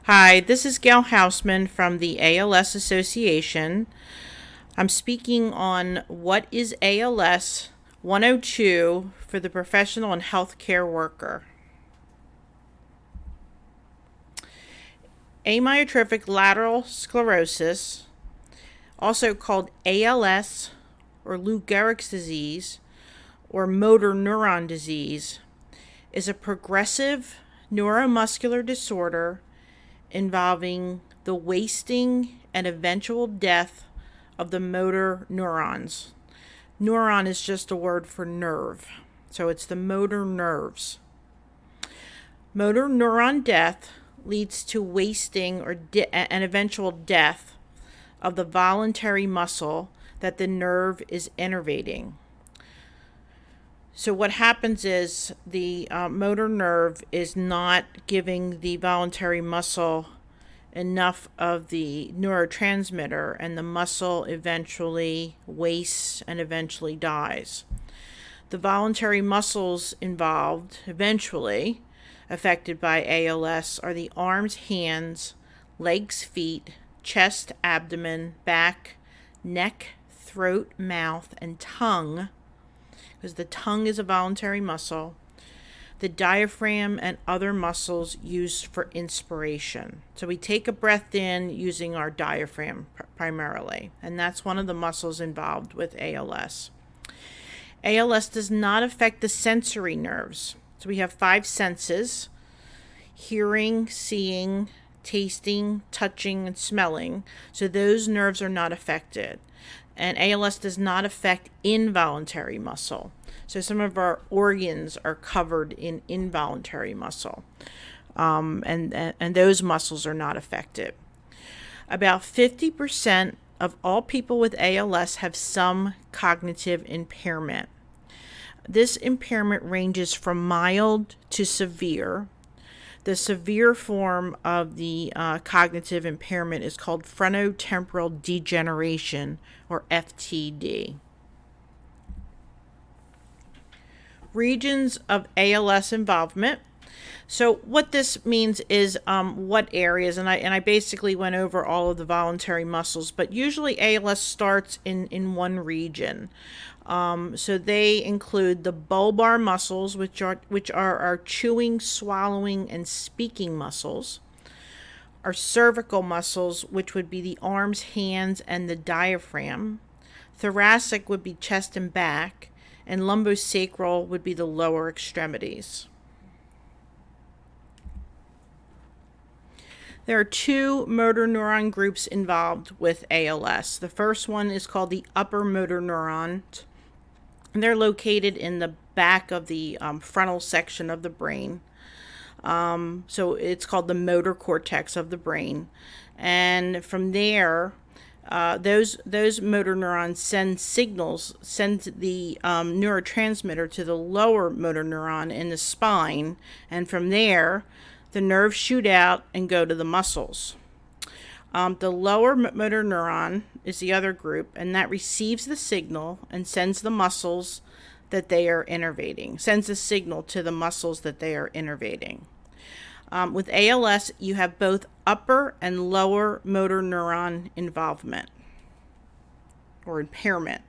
Hi, this is Gail Houseman from the ALS Association. I'm speaking on what is ALS 102 for the professional and healthcare worker. Amyotrophic lateral sclerosis, also called ALS or Lou Gehrig's disease or motor neuron disease, is a progressive neuromuscular disorder involving the wasting and eventual death of the motor neurons. Neuron is just a word for nerve, so it's the motor nerves. Motor neuron death leads to wasting or an eventual death of the voluntary muscle that the nerve is innervating. So what happens is the motor nerve is not giving the voluntary muscle enough of the neurotransmitter, and the muscle eventually wastes and eventually dies. The voluntary muscles involved, eventually affected by ALS, are the arms, hands, legs, feet, chest, abdomen, back, neck, throat, mouth, and tongue, because the tongue is a voluntary muscle, the diaphragm, and other muscles used for inspiration. So we take a breath in using our diaphragm primarily, and that's one of the muscles involved with ALS. ALS does not affect the sensory nerves. So we have 5 senses: hearing, seeing, tasting, touching, and smelling. So those nerves are not affected. And ALS does not affect involuntary muscle. So some of our organs are covered in involuntary muscle, and those muscles are not affected. About 50% of all people with ALS have some cognitive impairment. This impairment ranges from mild to severe. The severe form of the cognitive impairment is called frontotemporal degeneration, or FTD. Regions of ALS involvement. So what this means is what areas, and I basically went over all of the voluntary muscles, but usually ALS starts in one region. So they include the bulbar muscles, which are our chewing, swallowing, and speaking muscles. Our cervical muscles, which would be the arms, hands, and the diaphragm. Thoracic would be chest and back, and lumbosacral would be the lower extremities. There are 2 motor neuron groups involved with ALS. The first one is called the upper motor neurons, and they're located in the back of the frontal section of the brain. So it's called the motor cortex of the brain. And from there, those motor neurons send the neurotransmitter to the lower motor neuron in the spine. And from there, the nerves shoot out and go to the muscles. The lower motor neuron is the other group, and that receives the signal and sends the muscles that they are innervating, sends a signal to the muscles that they are innervating. With ALS, you have both upper and lower motor neuron involvement or impairment.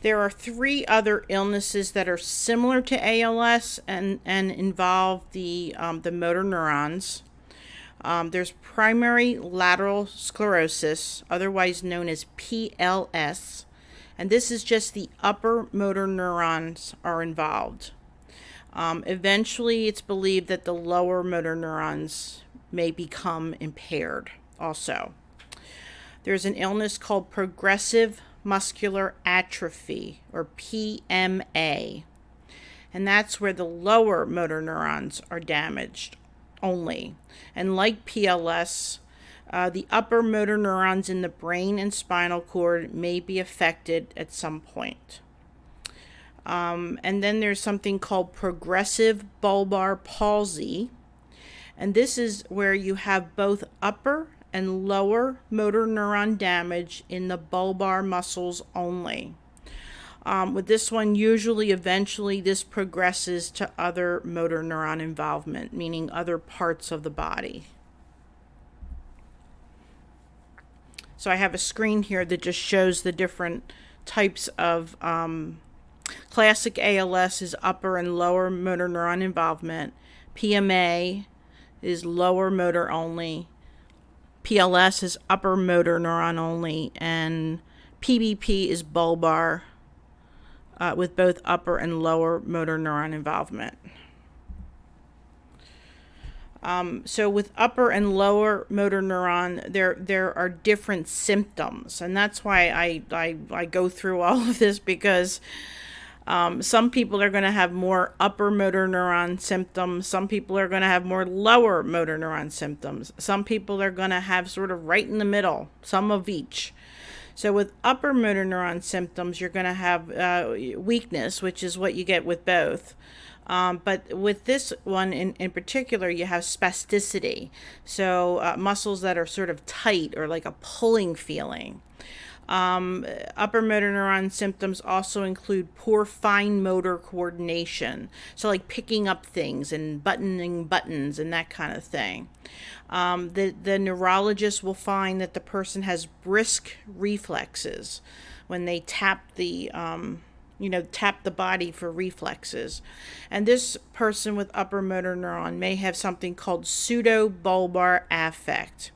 There are 3 other illnesses that are similar to ALS and involve the motor neurons. There's primary lateral sclerosis, otherwise known as PLS, and this is just the upper motor neurons are involved. Eventually, it's believed that the lower motor neurons may become impaired also. There's an illness called progressive muscular atrophy, or PMA, and that's where the lower motor neurons are damaged only. And like PLS, the upper motor neurons in the brain and spinal cord may be affected at some point. And then there's something called progressive bulbar palsy, and this is where you have both upper and lower motor neuron damage in the bulbar muscles only. With this one, usually eventually this progresses to other motor neuron involvement, meaning other parts of the body. So I have a screen here that just shows the different types of classic ALS is upper and lower motor neuron involvement. PMA is lower motor only. PLS is upper motor neuron only. And PBP is bulbar with both upper and lower motor neuron involvement. So with upper and lower motor neuron, there are different symptoms, and that's why I go through all of this, because some people are going to have more upper motor neuron symptoms. Some people are going to have more lower motor neuron symptoms. Some people are going to have sort of right in the middle, some of each. So with upper motor neuron symptoms, you're going to have weakness, which is what you get with both. But with this one in particular, you have spasticity. So muscles that are sort of tight or like a pulling feeling. Upper motor neuron symptoms also include poor fine motor coordination. So like picking up things and buttoning buttons and that kind of thing. The neurologist will find that the person has brisk reflexes when they tap the body for reflexes. And this person with upper motor neuron may have something called pseudobulbar affect.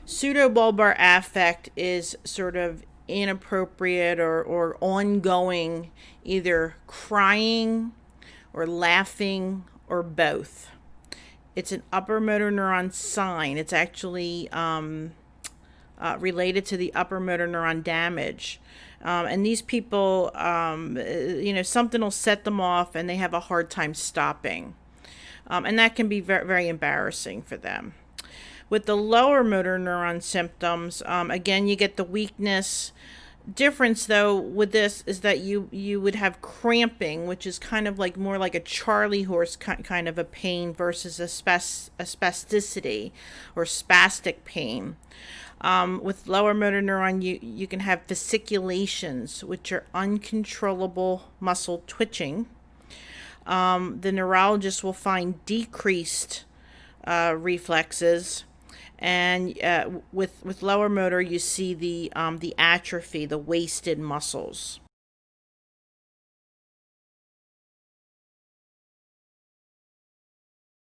Pseudobulbar affect is sort of inappropriate or ongoing, either crying or laughing or both. It's an upper motor neuron sign. It's actually related to the upper motor neuron damage. And these people, something will set them off and they have a hard time stopping. And that can be very, very embarrassing for them. With the lower motor neuron symptoms, again, you get the weakness. Difference, though, with this is that you would have cramping, which is kind of like more like a Charlie horse kind of a pain versus a spasticity or spastic pain. With lower motor neuron, you can have fasciculations, which are uncontrollable muscle twitching. The neurologist will find decreased reflexes, and with lower motor, you see the atrophy, the wasted muscles.